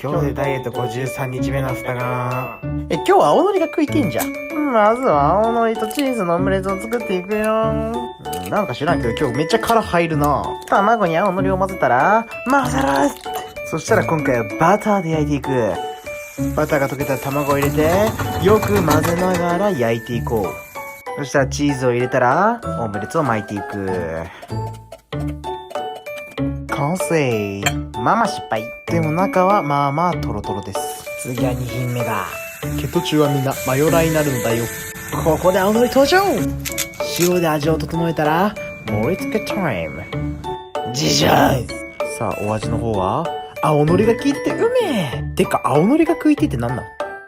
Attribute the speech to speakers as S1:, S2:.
S1: 今日でダイエット53日目のスタガン。
S2: 今日は青のりが食いてんじゃん。まずは青のりとチーズのオムレツを作っていくよ。なんか知らんけど今日めっちゃ殻入るな。卵に青のりを混ぜたら、混ぜる。そしたら今回はバターで焼いていく。バターが溶けたら卵を入れて、よく混ぜながら焼いていこう。そしたらチーズを入れたら、オムレツを巻いていく。完成。まあまあ失敗。でも中はまあまあトロトロです。
S1: 次は2品目だ。
S2: ケト中はみんなマヨラーになるんだよ。ここで青のり登場。塩で味を整えたら、盛り付けタイム。ジジャイ。さあ、お味の方は青のりが効いててうめえ。てか、青のりが食いてってなんなん？